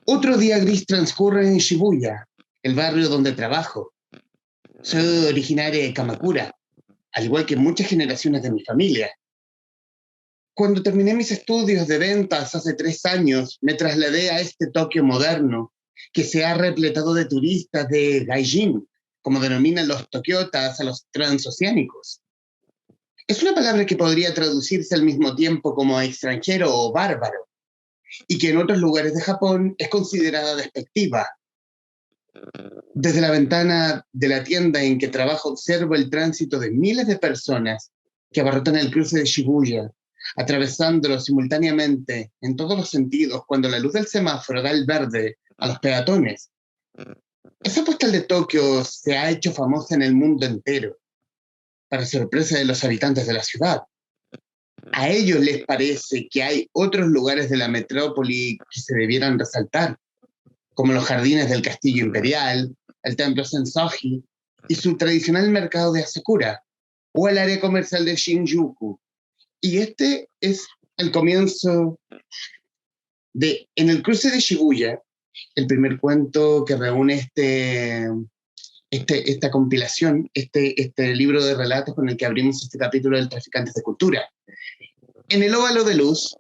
Otro día gris transcurre en Shibuya, el barrio donde trabajo. Soy originaria de Kamakura, al igual que muchas generaciones de mi familia. Cuando terminé mis estudios de ventas hace 3 años, me trasladé a este Tokio moderno, que se ha repletado de turistas de gaijin, como denominan los tokiotas a los transoceánicos. Es una palabra que podría traducirse al mismo tiempo como extranjero o bárbaro, y que en otros lugares de Japón es considerada despectiva. Desde la ventana de la tienda en que trabajo observo el tránsito de miles de personas que abarrotan el cruce de Shibuya, atravesándolo simultáneamente en todos los sentidos cuando la luz del semáforo da el verde a los peatones. Esa postal de Tokio se ha hecho famosa en el mundo entero, para sorpresa de los habitantes de la ciudad. A ellos les parece que hay otros lugares de la metrópoli que se debieran resaltar, como los jardines del Castillo Imperial, el templo Sensoji y su tradicional mercado de Asakura, o el área comercial de Shinjuku. Y este es el comienzo de En el cruce de Shibuya, el primer cuento que reúne esta compilación, este libro de relatos con el que abrimos este capítulo del Traficantes de Cultura. En el óvalo de luz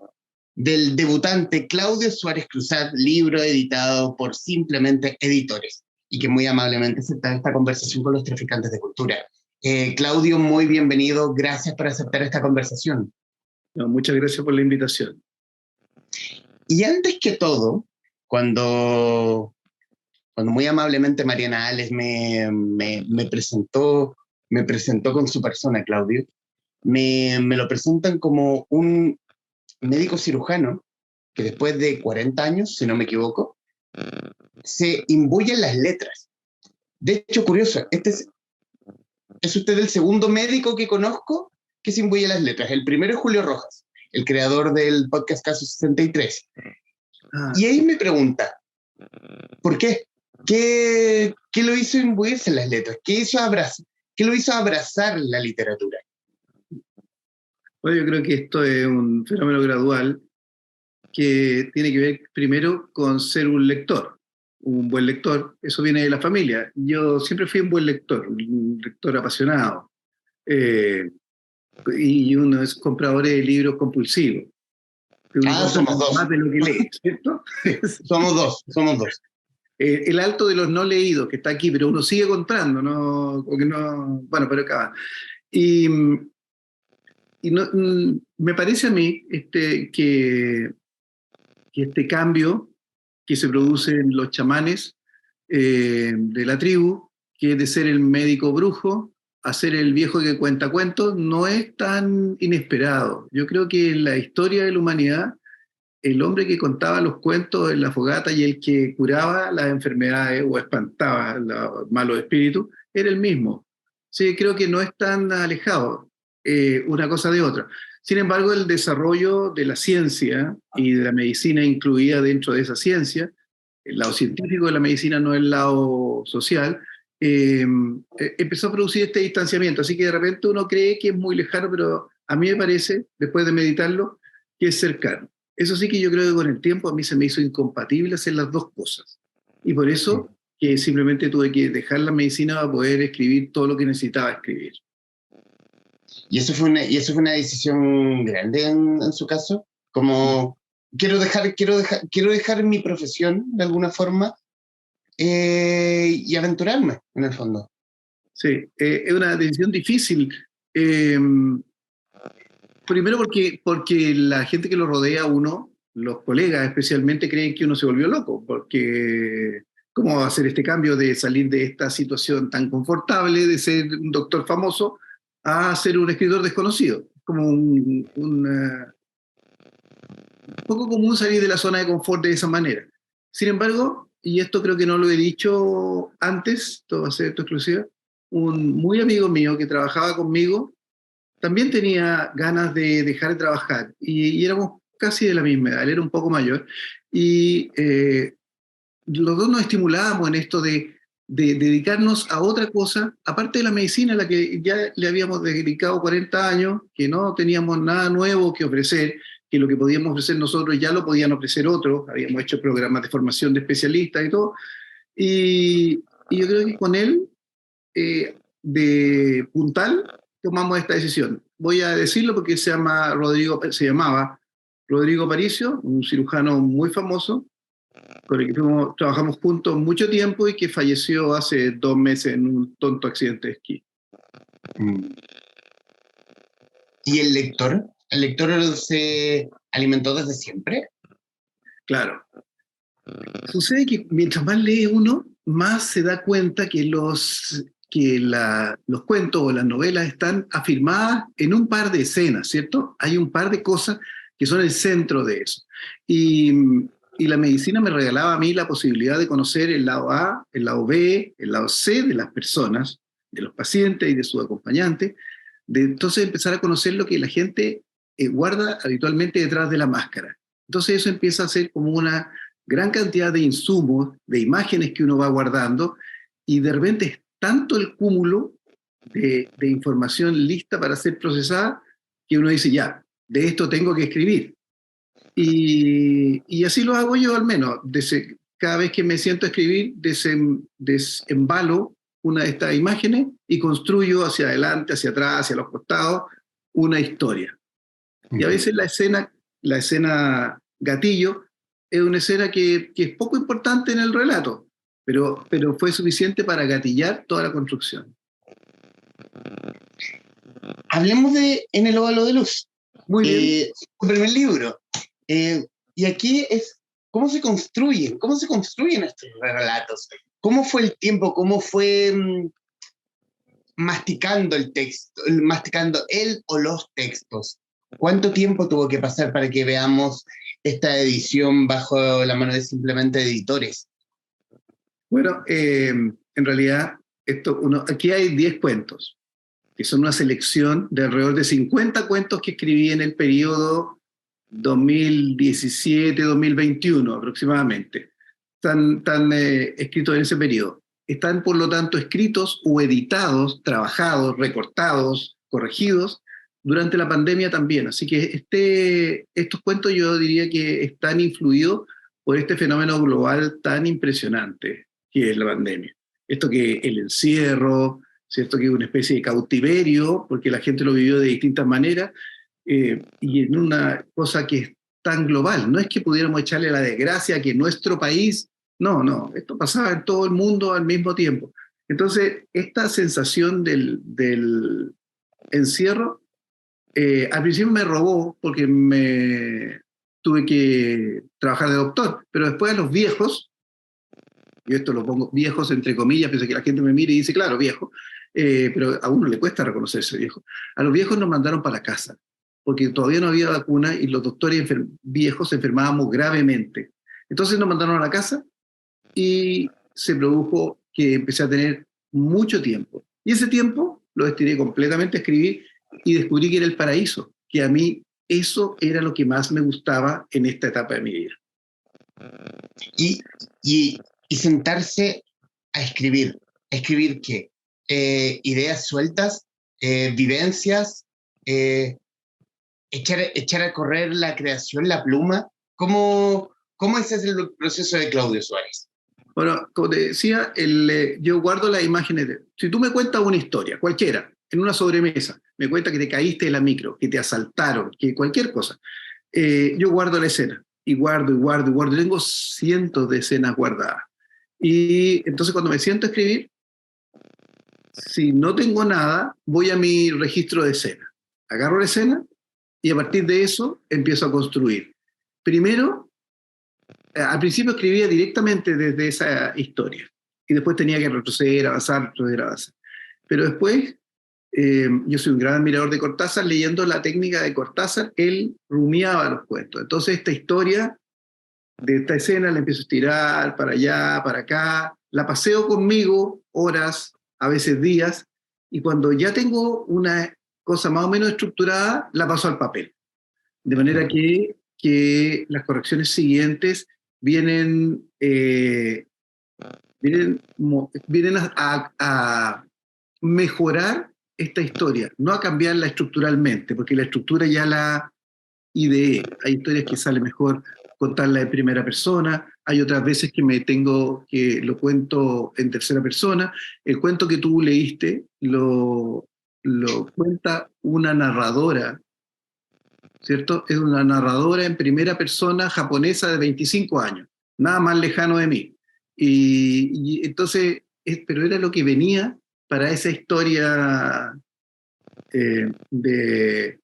del debutante Claudio Suárez Cruzat, libro editado por Simplemente Editores, y que muy amablemente acepta esta conversación con los Traficantes de Cultura. Claudio, muy bienvenido, gracias por aceptar esta conversación. No, muchas gracias por la invitación. Y antes que todo, cuando muy amablemente Mariana Ales me presentó con su persona, Claudio, me lo presentan como un médico cirujano que después de 40 años, si no me equivoco, se imbuye en las letras. De hecho, curioso, es usted el segundo médico que conozco que se imbuye en las letras. El primero es Julio Rojas, el creador del podcast Caso 63. Y ahí me pregunta, ¿por qué? ¿Qué lo hizo imbuirse en las letras? ¿Qué lo hizo abrazar la literatura? Bueno, yo creo que esto es un fenómeno gradual que tiene que ver primero con ser un lector, un buen lector. Eso viene de la familia. Yo siempre fui un buen lector, un lector apasionado. Y uno es comprador de libros compulsivos. Somos dos. Más de lo que lee, ¿cierto? Somos dos. El alto de los no leídos que está aquí, pero uno sigue comprando, ¿no? Porque no, bueno, pero acaba. Y no, me parece a mí que este cambio que se produce en los chamanes de la tribu, que es de ser el médico brujo a ser el viejo que cuenta cuentos, no es tan inesperado. Yo creo que en la historia de la humanidad, el hombre que contaba los cuentos en la fogata y el que curaba las enfermedades o espantaba los malos espíritus, era el mismo. Sí, creo que no es tan alejado una cosa de otra. Sin embargo, el desarrollo de la ciencia y de la medicina incluida dentro de esa ciencia, el lado científico de la medicina no el lado social, empezó a producir este distanciamiento. Así que de repente uno cree que es muy lejano, pero a mí me parece, después de meditarlo, que es cercano. Eso sí que yo creo que con el tiempo a mí se me hizo incompatible hacer las dos cosas. Y por eso que simplemente tuve que dejar la medicina para poder escribir todo lo que necesitaba escribir. ¿Y eso fue una decisión grande en su caso? Como quiero dejar mi profesión de alguna forma y aventurarme en el fondo. Sí, es una decisión difícil. Primero porque la gente que lo rodea a uno, los colegas especialmente, creen que uno se volvió loco, porque ¿cómo va a hacer este cambio de salir de esta situación tan confortable, de ser un doctor famoso, a ser un escritor desconocido? Como un poco común salir de la zona de confort de esa manera. Sin embargo, y esto creo que no lo he dicho antes, esto va a ser esto exclusiva, un muy amigo mío que trabajaba conmigo también tenía ganas de dejar de trabajar y éramos casi de la misma edad, él era un poco mayor y los dos nos estimulábamos en esto de dedicarnos a otra cosa, aparte de la medicina a la que ya le habíamos dedicado 40 años, que no teníamos nada nuevo que ofrecer, que lo que podíamos ofrecer nosotros ya lo podían ofrecer otros, habíamos hecho programas de formación de especialistas y todo, y yo creo que con él, de puntal, tomamos esta decisión. Voy a decirlo porque se llamaba Rodrigo Paricio, un cirujano muy famoso, con el que trabajamos juntos mucho tiempo y que falleció hace 2 meses en un tonto accidente de esquí. ¿Y el lector? ¿El lector se alimentó desde siempre? Claro. Sucede que mientras más lee uno, más se da cuenta que los cuentos o las novelas están afirmadas en un par de escenas, ¿cierto? Hay un par de cosas que son el centro de eso. Y la medicina me regalaba a mí la posibilidad de conocer el lado A, el lado B, el lado C de las personas, de los pacientes y de sus acompañantes, de entonces empezar a conocer lo que la gente guarda habitualmente detrás de la máscara. Entonces eso empieza a ser como una gran cantidad de insumos, de imágenes que uno va guardando, y de repente es tanto el cúmulo de información lista para ser procesada que uno dice, ya, de esto tengo que escribir. Y así lo hago yo al menos. Cada vez que me siento a escribir, desembalo una de estas imágenes y construyo hacia adelante, hacia atrás, hacia los costados, una historia. Y a veces la escena gatillo es una escena que es poco importante en el relato, pero fue suficiente para gatillar toda la construcción. Hablemos de En el óvalo de luz. Muy bien. Su primer libro. Y aquí es cómo se construyen estos relatos. ¿Cómo fue el tiempo? ¿Cómo fue masticando el texto, masticando él o los textos? ¿Cuánto tiempo tuvo que pasar para que veamos esta edición bajo la mano de simplemente editores? Bueno, en realidad, aquí hay 10 cuentos, que son una selección de alrededor de 50 cuentos que escribí en el periodo 2017-2021 aproximadamente. Están escritos en ese periodo. Están, por lo tanto, escritos o editados, trabajados, recortados, corregidos durante la pandemia también. Así que estos cuentos yo diría que están influidos por este fenómeno global tan impresionante que es la pandemia. Esto que el encierro, ¿cierto? Que es una especie de cautiverio, porque la gente lo vivió de distintas maneras, y en una cosa que es tan global. No es que pudiéramos echarle la desgracia a que nuestro país, no, esto pasaba en todo el mundo al mismo tiempo. Entonces, esta sensación del encierro, al principio me robó porque tuve que trabajar de doctor, pero después a los viejos, yo esto lo pongo viejos entre comillas, pienso que la gente me mire y dice, claro, viejo, pero a uno le cuesta reconocerse viejo. A los viejos nos mandaron para la casa, porque todavía no había vacuna y los doctores viejos enfermábamos gravemente. Entonces nos mandaron a la casa y se produjo que empecé a tener mucho tiempo. Y ese tiempo lo destiné completamente a escribir y descubrí que era el paraíso, que a mí eso era lo que más me gustaba en esta etapa de mi vida. Y sentarse a escribir. ¿Escribir qué? Ideas sueltas, vivencias, echar a correr la creación, la pluma. ¿Cómo es el proceso de Claudio Suárez? Bueno, como te decía, yo guardo las imágenes. Si tú me cuentas una historia, cualquiera, en una sobremesa, me cuentas que te caíste de la micro, que te asaltaron, que cualquier cosa, yo guardo la escena, y guardo. Tengo cientos de escenas guardadas. Y entonces cuando me siento a escribir, si no tengo nada, voy a mi registro de escena. Agarro la escena y a partir de eso empiezo a construir. Primero, al principio escribía directamente desde esa historia y después tenía que retroceder, avanzar. Pero después, yo soy un gran admirador de Cortázar, leyendo la técnica de Cortázar, él rumiaba los cuentos. Entonces esta historia de esta escena la empiezo a estirar para allá, para acá, la paseo conmigo horas, a veces días, y cuando ya tengo una cosa más o menos estructurada, la paso al papel. De manera que las correcciones siguientes vienen a mejorar esta historia, no a cambiarla estructuralmente, porque la estructura ya la IDE. Hay historias que sale mejor contarla en primera persona, hay otras veces que lo cuento en tercera persona. El cuento que tú leíste lo cuenta una narradora, ¿cierto? Es una narradora en primera persona japonesa de 25 años, nada más lejano de mí. Y entonces, pero era lo que venía para esa historia de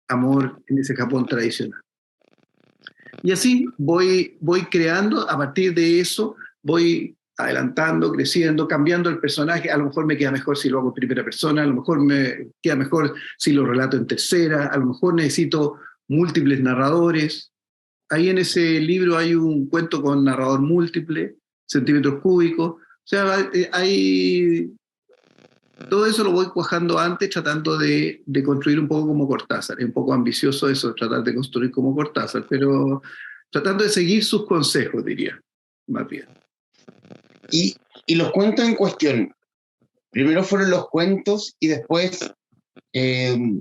amor en ese Japón tradicional. Y así voy creando, a partir de eso, voy adelantando, creciendo, cambiando el personaje. A lo mejor me queda mejor si lo hago en primera persona, a lo mejor me queda mejor si lo relato en tercera, a lo mejor necesito múltiples narradores. Ahí en ese libro hay un cuento con narrador múltiple, centímetros cúbicos. O sea, todo eso lo voy cuajando antes, tratando de construir un poco como Cortázar. Es un poco ambicioso eso, tratar de construir como Cortázar, pero tratando de seguir sus consejos, diría, más bien. Y los cuentos en cuestión, primero fueron los cuentos y después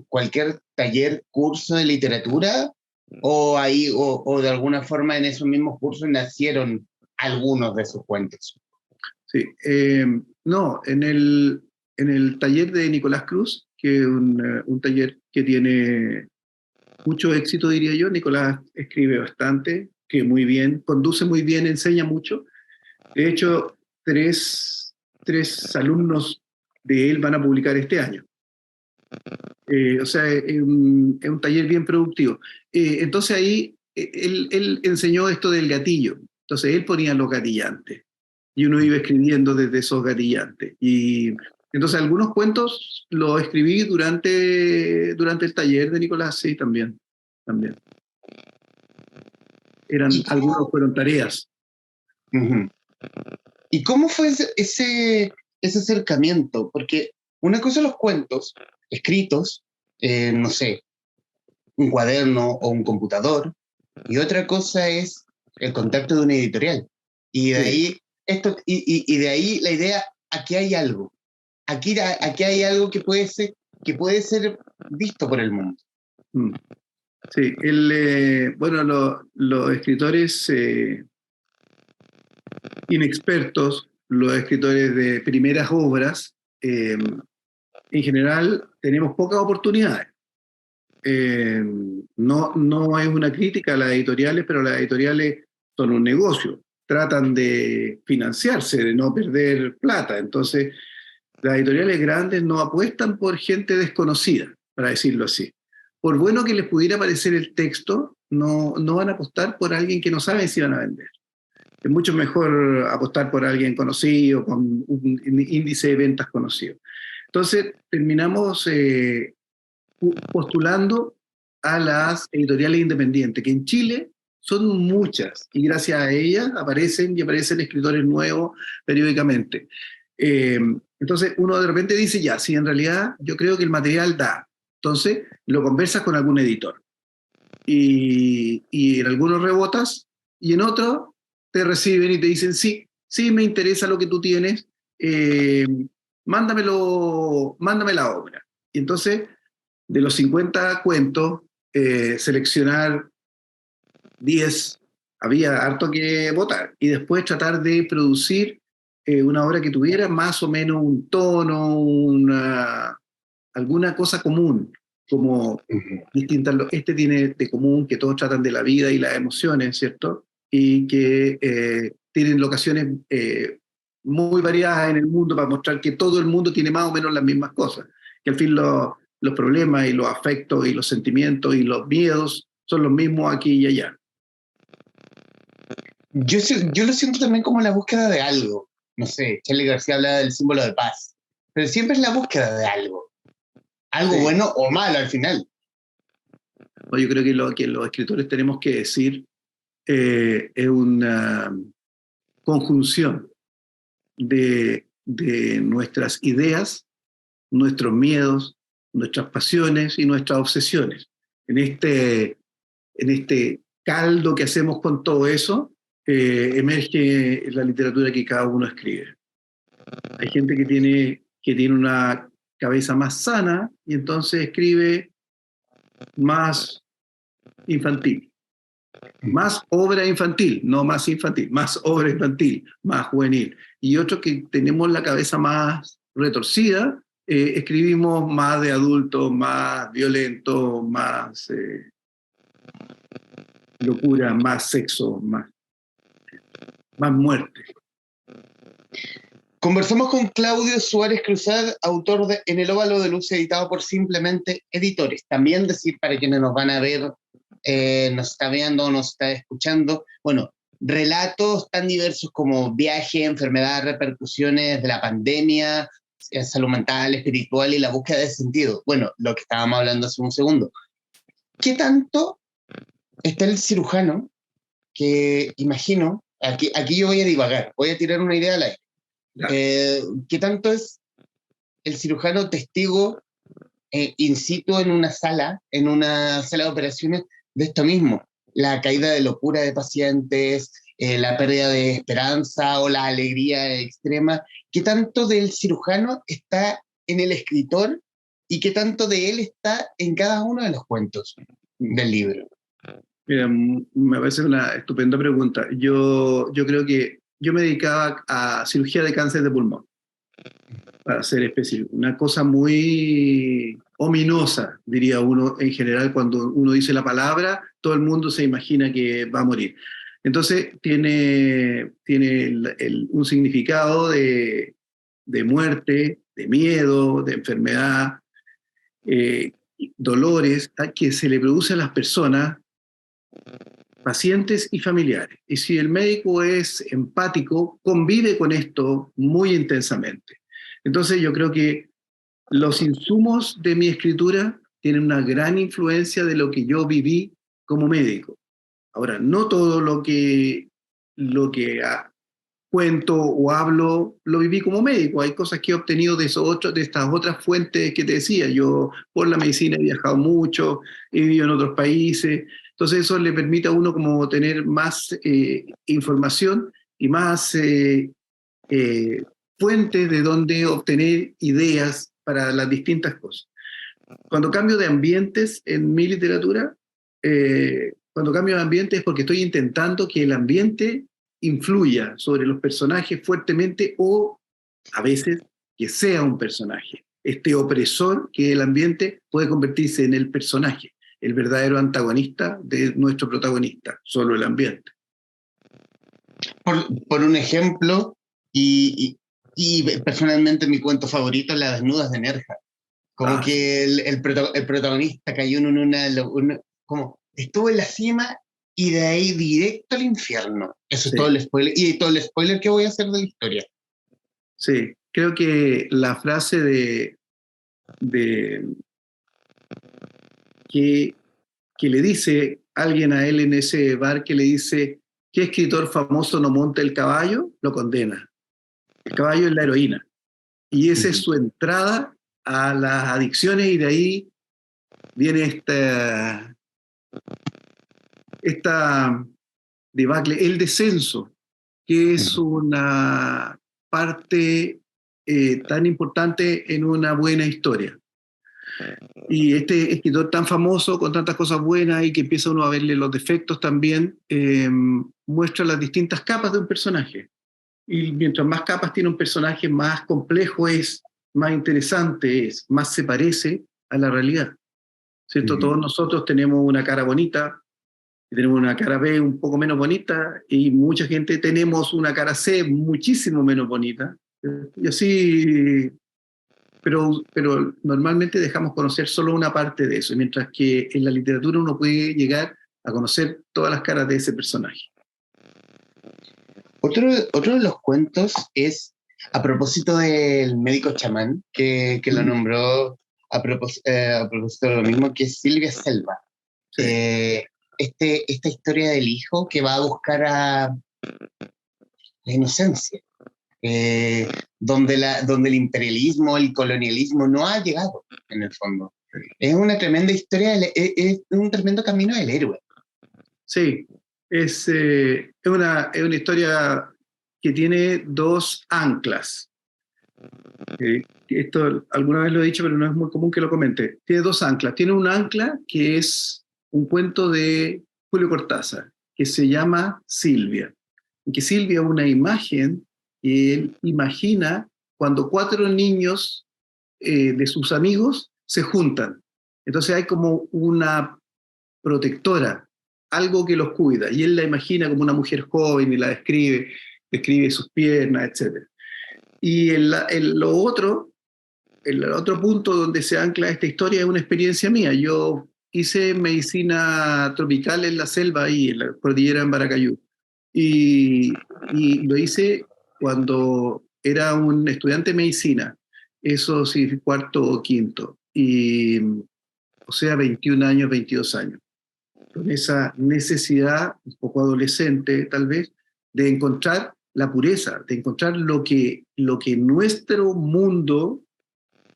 cualquier taller, curso de literatura, o de alguna forma en esos mismos cursos nacieron algunos de esos cuentos. Sí, no, en el taller de Nicolás Cruz, que es un taller que tiene mucho éxito, diría yo. Nicolás escribe bastante, que muy bien, conduce muy bien, enseña mucho. De hecho, tres alumnos de él van a publicar este año. O sea, es un taller bien productivo. Entonces ahí él enseñó esto del gatillo. Entonces él ponía los gatillantes y uno iba escribiendo desde esos gatillantes. Y entonces algunos cuentos los escribí durante el taller de Nicolás, sí, también. Algunos fueron tareas. Uh-huh. ¿Y cómo fue ese acercamiento? Porque una cosa son los cuentos escritos, no sé, un cuaderno o un computador, y otra cosa es el contacto de una editorial. Y de ahí, y de ahí la idea, aquí hay algo. Aquí hay algo que puede ser visto por el mundo. Sí, bueno, los escritores inexpertos, los escritores de primeras obras, en general tenemos pocas oportunidades. No es una crítica a las editoriales, pero las editoriales son un negocio, tratan de financiarse, de no perder plata. Entonces, las editoriales grandes no apuestan por gente desconocida, para decirlo así. Por bueno que les pudiera parecer el texto, no van a apostar por alguien que no saben si van a vender. Es mucho mejor apostar por alguien conocido, con un índice de ventas conocido. Entonces, terminamos postulando a las editoriales independientes, que en Chile son muchas, y gracias a ellas aparecen escritores nuevos periódicamente. Entonces uno de repente dice, ya, sí, en realidad yo creo que el material da. Entonces lo conversas con algún editor. Y en algunos rebotas, y en otros te reciben y te dicen, sí, me interesa lo que tú tienes, mándame la obra. Y entonces, de los 50 cuentos, seleccionar 10, había harto que votar, y después tratar de producir una obra que tuviera más o menos un tono, alguna cosa común, como distintas. Este tiene de común que todos tratan de la vida y las emociones, ¿cierto? Y que tienen locaciones muy variadas en el mundo para mostrar que todo el mundo tiene más o menos las mismas cosas, que al fin los problemas y los afectos y los sentimientos y los miedos son los mismos aquí y allá. Yo lo siento también como la búsqueda de algo. No sé, Charly García habla del símbolo de paz, pero siempre es la búsqueda de algo. Algo sí, bueno o malo al final. No, yo creo que lo que los escritores tenemos que decir es una conjunción de nuestras ideas, nuestros miedos, nuestras pasiones y nuestras obsesiones. En este caldo que hacemos con todo eso, emerge la literatura que cada uno escribe. Hay gente que tiene una cabeza más sana y entonces escribe más infantil. Más obra infantil, no más infantil, más obra infantil, más juvenil. Y otros que tenemos la cabeza más retorcida, escribimos más de adultos, más violento, más locura, más sexo, más muerte. Conversamos con Claudio Suárez Cruzat, autor de En el óvalo de luz, editado por Simplemente Editores. También decir para quienes nos van a ver, nos está viendo o nos está escuchando, bueno, relatos tan diversos como viaje, enfermedad, repercusiones de la pandemia, salud mental, espiritual y la búsqueda de sentido. Bueno, lo que estábamos hablando hace un segundo. ¿Qué tanto está el cirujano que imagino, aquí yo voy a divagar, voy a tirar una idea al aire? ¿Qué tanto es el cirujano testigo in situ en una sala de operaciones de esto mismo? La caída de locura de pacientes, la pérdida de esperanza o la alegría extrema. ¿Qué tanto del cirujano está en el escritor y qué tanto de él está en cada uno de los cuentos del libro? Mira, me parece una estupenda pregunta. Yo creo que yo me dedicaba a cirugía de cáncer de pulmón, para ser específico. Una cosa muy ominosa, diría uno en general, cuando uno dice la palabra, todo el mundo se imagina que va a morir. Entonces tiene un significado de muerte, de miedo, de enfermedad, dolores que se le produce a las personas, pacientes y familiares. Y si el médico es empático, convive con esto muy intensamente. Entonces yo creo que los insumos de mi escritura tienen una gran influencia de lo que yo viví como médico. Ahora, no todo lo que cuento o hablo lo viví como médico. Hay cosas que he obtenido de estas otras fuentes que te decía. Yo por la medicina he viajado mucho, he vivido en otros países. Entonces eso le permite a uno como tener más información y más fuentes de donde obtener ideas para las distintas cosas. Cuando cambio de ambientes en mi literatura, cuando cambio de ambiente es porque estoy intentando que el ambiente influya sobre los personajes fuertemente o a veces que sea un personaje. Este opresor que el ambiente puede convertirse en el personaje, el verdadero antagonista de nuestro protagonista, solo el ambiente. Por un ejemplo, y personalmente mi cuento favorito es Las desnudas de Nerja. Como que el protagonista cayó en como estuvo en la cima y de ahí directo al infierno. Eso es todo el spoiler. Y todo el spoiler que voy a hacer de la historia. Sí, creo que la frase que le dice alguien a él en ese bar, que le dice, ¿qué escritor famoso no monta el caballo? Lo condena. El caballo es la heroína. Y esa es su entrada a las adicciones y de ahí viene esta debacle, el descenso, que es una parte tan importante en una buena historia. Y este escritor tan famoso, con tantas cosas buenas y que empieza uno a verle los defectos también, muestra las distintas capas de un personaje. Y mientras más capas tiene un personaje, más complejo es, más interesante es, más se parece a la realidad. ¿Cierto? Todos nosotros tenemos una cara bonita, y tenemos una cara B un poco menos bonita, y mucha gente tenemos una cara C muchísimo menos bonita. Y así, pero normalmente dejamos conocer solo una parte de eso, mientras que en la literatura uno puede llegar a conocer todas las caras de ese personaje. Otro de los cuentos es, a propósito del médico chamán, que lo nombró a propósito de lo mismo, que es Silvia Selva. Sí. Esta historia del hijo que va a buscar a la inocencia, donde el imperialismo, el colonialismo no ha llegado, en el fondo. Es una tremenda historia, es un tremendo camino del héroe. Sí, es una historia que tiene dos anclas. Esto alguna vez lo he dicho, pero no es muy común que lo comente. Tiene dos anclas. Tiene un ancla que es un cuento de Julio Cortázar que se llama Silvia. Y que Silvia es una imagen que él imagina cuando 4 niños de sus amigos se juntan. Entonces hay como una protectora, algo que los cuida, y él la imagina como una mujer joven y la describe sus piernas, etc. Y el otro punto donde se ancla esta historia es una experiencia mía. Yo hice medicina tropical en la selva, ahí en la cordillera en Baracayú, y, y lo hice cuando era un estudiante de medicina, eso sí, cuarto o quinto, y, o sea, 21 años, 22 años, con esa necesidad, un poco adolescente tal vez, de encontrar la pureza, de encontrar lo que nuestro mundo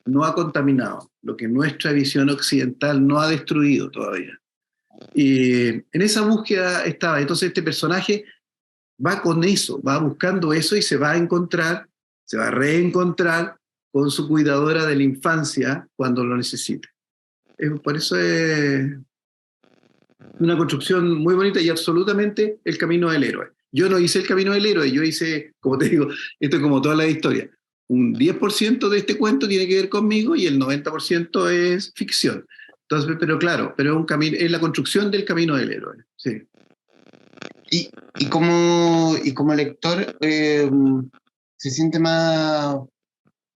no ha contaminado, lo que nuestra visión occidental no ha destruido todavía. Y en esa búsqueda estaba. Entonces este personaje va con eso, va buscando eso y se va a encontrar, se va a reencontrar con su cuidadora de la infancia cuando lo necesite. Por eso es una construcción muy bonita y absolutamente el camino del héroe. Yo no hice el camino del héroe, yo hice, como te digo, esto es como toda la historia. Un 10% de este cuento tiene que ver conmigo y el 90% es ficción. Entonces, pero claro, pero es un camino, es la construcción del camino del héroe. Sí. Y como lector, ¿se siente más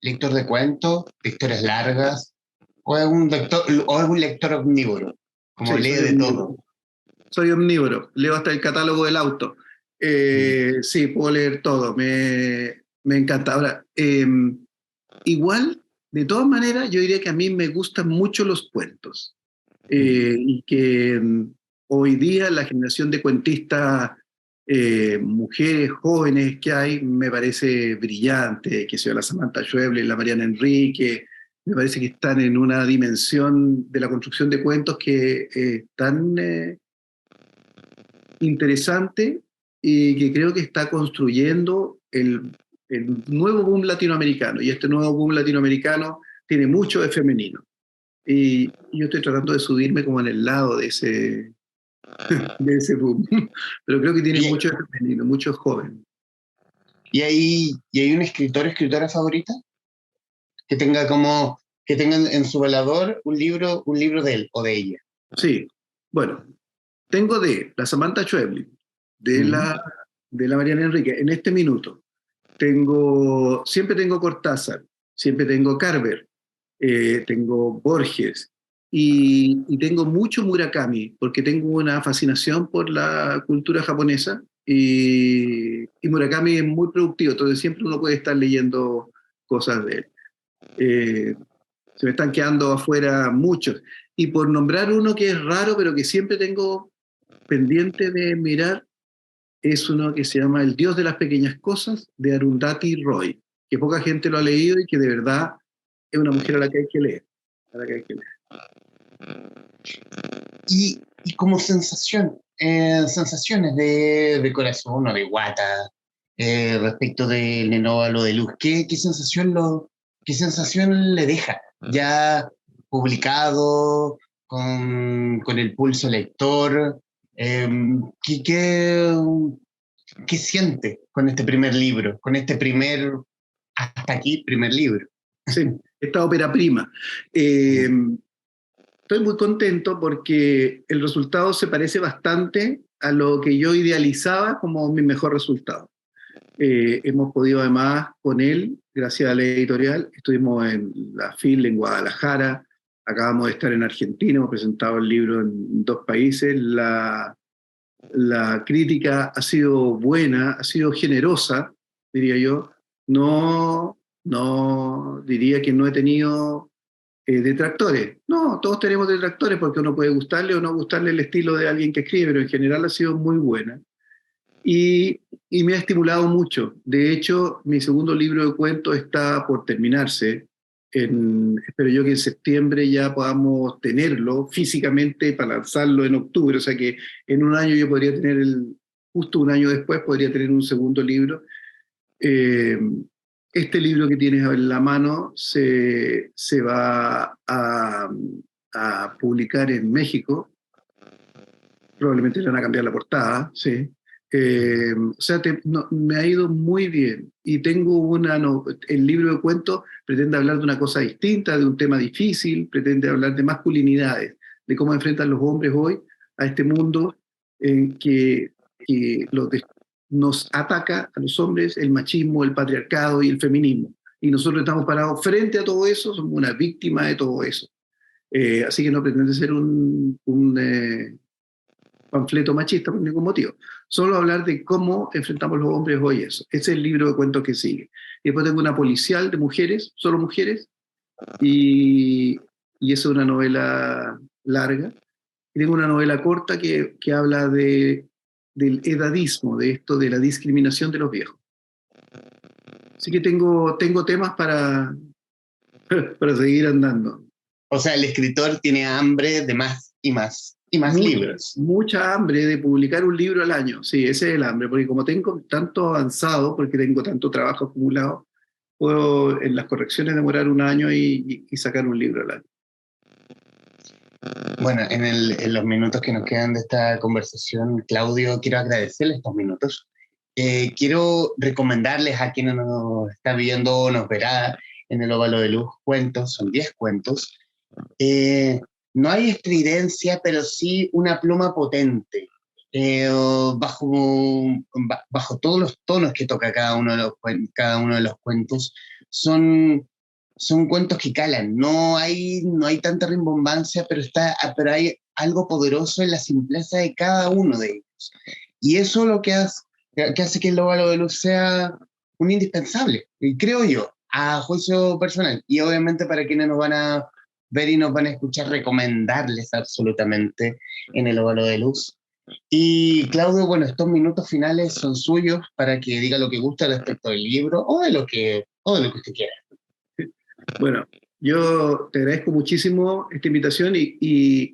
lector de cuentos, de historias largas, o es un lector omnívoro, como Sí, lee soy de omnívoro. todo? Soy omnívoro, leo hasta el catálogo del auto. Sí, puedo leer todo, me encanta. Ahora, igual, de todas maneras, yo diría que a mí me gustan mucho los cuentos. Y que hoy día la generación de cuentistas, mujeres jóvenes que hay, me parece brillante, que sea la Samantha Schweblin, la Mariana Enrique, me parece que están en una dimensión de la construcción de cuentos que tan interesante y que creo que está construyendo el nuevo boom latinoamericano. Y este nuevo boom latinoamericano tiene mucho de femenino. Y yo estoy tratando de subirme como en el lado de ese boom. Pero creo que tiene ¿Y, mucho de femenino, mucho joven. y hay un escritor, escritora favorita que tenga en su velador un libro de él o de ella? Sí, bueno, tengo de la Samantha Schweblin, de Mm. la Mariana Enrique, en este minuto. Siempre tengo Cortázar, siempre tengo Carver, tengo Borges y tengo mucho Murakami, porque tengo una fascinación por la cultura japonesa y Murakami es muy productivo, entonces siempre uno puede estar leyendo cosas de él. Eh, Se me están quedando afuera muchos. Y por nombrar uno que es raro, pero que siempre tengo pendiente de mirar, es uno que se llama El Dios de las Pequeñas Cosas, de Arundhati Roy, que poca gente lo ha leído y que de verdad es una mujer a la que hay que leer. A la que hay que leer. Y como sensaciones de corazón o de guata, respecto del Nenóvalo de Luz, ¿qué sensación le deja? Ya publicado, con el pulso lector, eh, ¿qué, qué, qué siente con este primer libro, hasta aquí, primer libro? Sí, esta ópera prima. Eh, Estoy muy contento porque el resultado se parece bastante a lo que yo idealizaba como mi mejor resultado. Hemos podido además con él, gracias a la editorial, estuvimos en la FIL en Guadalajara, acabamos de estar en Argentina, hemos presentado el libro en 2 países, la crítica ha sido buena, ha sido generosa, diría yo, no diría que no he tenido detractores. No, todos tenemos detractores porque uno puede gustarle o no gustarle el estilo de alguien que escribe, pero en general ha sido muy buena y me ha estimulado mucho. De hecho, mi segundo libro de cuentos está por terminarse. Espero yo que en septiembre ya podamos tenerlo físicamente para lanzarlo en octubre. O sea que en un año yo podría tener justo un año después podría tener un segundo libro. Eh, este libro que tienes en la mano se va a publicar en México probablemente le van a cambiar la portada, sí. O sea, me ha ido muy bien. Y tengo el libro de cuentos pretende hablar de una cosa distinta, de un tema difícil, pretende hablar de masculinidades, de cómo enfrentan los hombres hoy a este mundo en que nos ataca a los hombres el machismo, el patriarcado y el feminismo. Y nosotros estamos parados frente a todo eso, somos una víctima de todo eso. Así que no pretende ser un panfleto machista por ningún motivo. Solo hablar de cómo enfrentamos los hombres hoy eso. Ese es el libro de cuentos que sigue. Y después tengo una policial de mujeres, solo mujeres, y esa es una novela larga. Y tengo una novela corta que habla del edadismo, de esto, de la discriminación de los viejos. Así que tengo temas para seguir andando. O sea, el escritor tiene hambre de más y más y más libros. Mucha hambre de publicar un libro al año, sí, ese es el hambre, porque como tengo tanto avanzado, porque tengo tanto trabajo acumulado, puedo en las correcciones demorar un año y sacar un libro al año. Bueno, en los minutos que nos quedan de esta conversación, Claudio, quiero agradecerle estos minutos. Quiero recomendarles a quienes nos está viendo o nos verá en el Óvalo de Luz cuentos, son 10 cuentos. No hay estridencia, pero sí una pluma potente, bajo todos los tonos que toca cada uno de los cuentos. Son cuentos que calan, no hay tanta rimbombancia, pero hay algo poderoso en la simpleza de cada uno de ellos. Y eso es lo que hace que el Óvalo de Luz sea un indispensable, y creo yo, a juicio personal. Y obviamente para quienes nos van a ver y nos van a escuchar, recomendarles absolutamente en el Óvalo de Luz. Y Claudio, bueno, estos minutos finales son suyos para que diga lo que gusta respecto del libro o de lo que usted quiera. Bueno, yo te agradezco muchísimo esta invitación y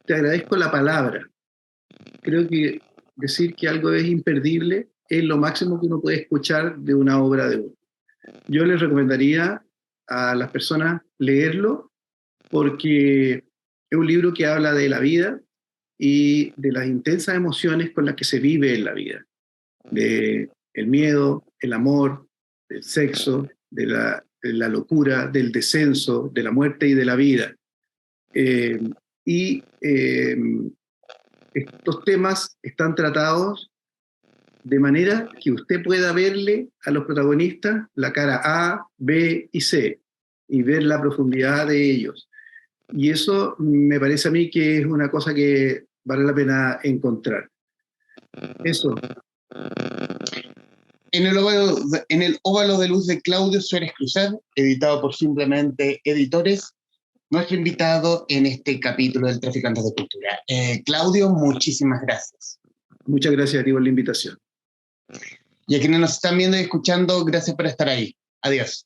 te agradezco la palabra. Creo que decir que algo es imperdible es lo máximo que uno puede escuchar de una obra de uno. Yo les recomendaría a las personas leerlo porque es un libro que habla de la vida y de las intensas emociones con las que se vive en la vida. De el miedo, el amor, del sexo, de la locura, del descenso, de la muerte y de la vida. Estos temas están tratados de manera que usted pueda verle a los protagonistas la cara A, B y C y ver la profundidad de ellos. Y eso me parece a mí que es una cosa que vale la pena encontrar. Eso. En el Óvalo de Luz de Claudio Suárez Cruzat, editado por Simplemente Editores, nuestro invitado en este capítulo del Traficantes de Cultura. Claudio, muchísimas gracias. Muchas gracias a ti por la invitación. Y a quienes nos están viendo y escuchando, gracias por estar ahí. Adiós.